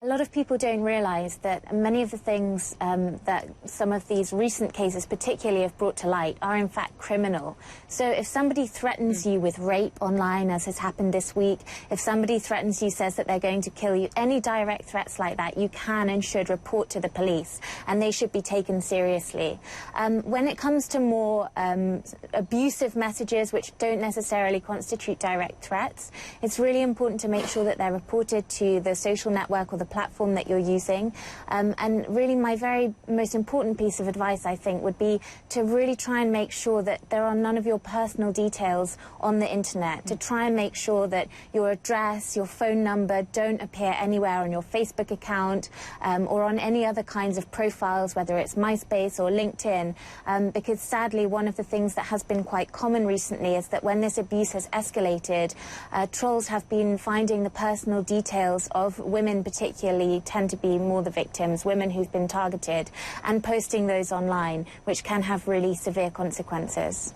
A lot of people don't realise that many of the things that some of these recent cases particularly have brought to light are in fact criminal. So if somebody threatens you with rape online, as has happened this week, if somebody threatens you, says that they're going to kill you, any direct threats like that, you can and should report to the police, and they should be taken seriously. When it comes to more abusive messages which don't necessarily constitute direct threats, it's really important to make sure that they're reported to the social network or the platform that you're using. And really my very most important piece of advice, I think, would be to really try and make sure that there are none of your personal details on the internet, to try and make sure that your address, your phone number don't appear anywhere on your Facebook account or on any other kinds of profiles, whether it's MySpace or LinkedIn, because sadly one of the things that has been quite common recently is that when this abuse has escalated, trolls have been finding the personal details of women particularly tend to be more the victims, women who've been targeted, and posting those online, which can have really severe consequences.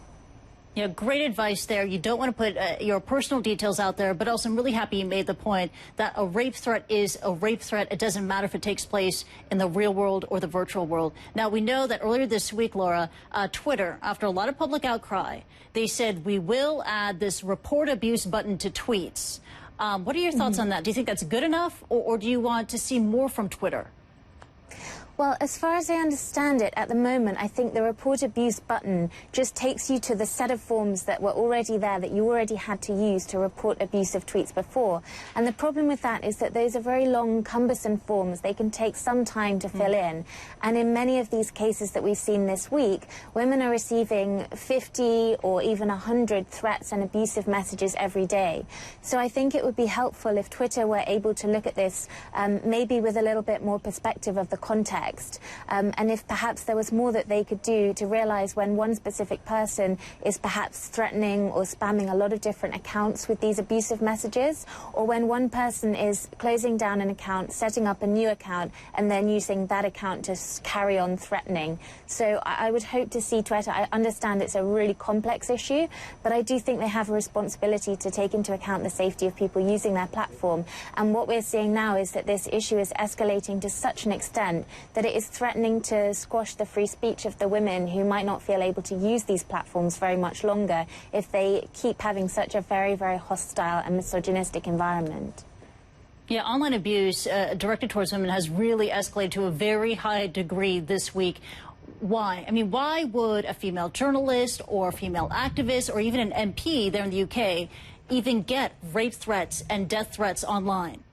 Yeah, great advice there. You don't want to put your personal details out there, but also I'm really happy you made the point that a rape threat is a rape threat. It doesn't matter if it takes place in the real world or the virtual world. Now, we know that earlier this week, Laura, Twitter, after a lot of public outcry, they said we will add this report abuse button to tweets. What are your thoughts on that? Do you think that's good enough, or do you want to see more from Twitter? Well, as far as I understand it, at the moment, I think the report abuse button just takes you to the set of forms that were already there, that you already had to use to report abusive tweets before. And the problem with that is that those are very long, cumbersome forms. They can take some time to fill in. And in many of these cases that we've seen this week, women are receiving 50 or even 100 threats and abusive messages every day. So I think it would be helpful if Twitter were able to look at this maybe with a little bit more perspective of the context. And if perhaps there was more that they could do to realise when one specific person is perhaps threatening or spamming a lot of different accounts with these abusive messages, or when one person is closing down an account, setting up a new account, and then using that account to carry on threatening. So I would hope to see Twitter. I understand it's a really complex issue, but I do think they have a responsibility to take into account the safety of people using their platform. And what we're seeing now is that this issue is escalating to such an extent that it is threatening to squash the free speech of the women who might not feel able to use these platforms very much longer if they keep having such a very, very hostile and misogynistic environment. Yeah, online abuse directed towards women has really escalated to a very high degree this week. Why? I mean, why would a female journalist or a female activist or even an MP there in the UK even get rape threats and death threats online?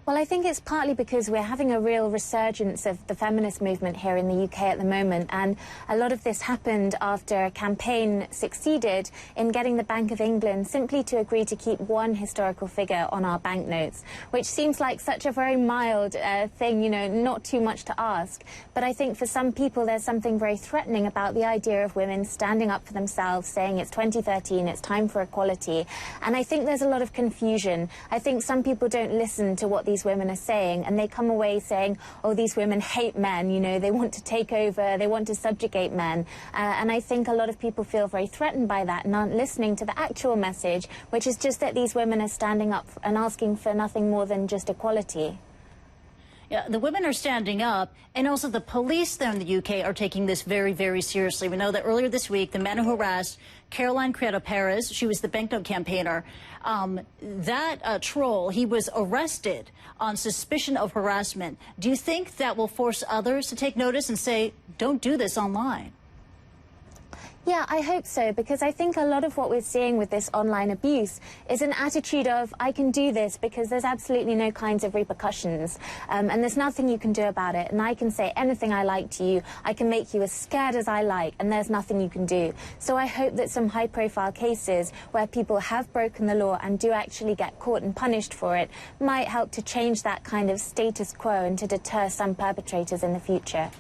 Well, I think it's partly because we're having a real resurgence of the feminist movement here in the UK at the moment, and a lot of this happened after a campaign succeeded in getting the Bank of England simply to agree to keep one historical figure on our banknotes, which seems like such a very mild thing, you know, not too much to ask. But I think for some people there's something very threatening about the idea of women standing up for themselves, saying it's 2013, it's time for equality. And I think there's a lot of confusion. I think some people don't listen to what these women are saying, and they come away saying, oh, these women hate men, you know, they want to take over, they want to subjugate men. And I think a lot of people feel very threatened by that and aren't listening to the actual message, which is just that these women are standing up and asking for nothing more than just equality. Yeah, the women are standing up, and also the police there in the UK are taking this very, very seriously. We know that earlier this week, the man who harassed Caroline Criado Perez, she was the banknote campaigner, that troll, he was arrested on suspicion of harassment. Do you think that will force others to take notice and say, don't do this online? Yeah, I hope so, because I think a lot of what we're seeing with this online abuse is an attitude of, I can do this because there's absolutely no kinds of repercussions, and there's nothing you can do about it, and I can say anything I like to you, I can make you as scared as I like, and there's nothing you can do. So I hope that some high-profile cases where people have broken the law and do actually get caught and punished for it might help to change that kind of status quo and to deter some perpetrators in the future.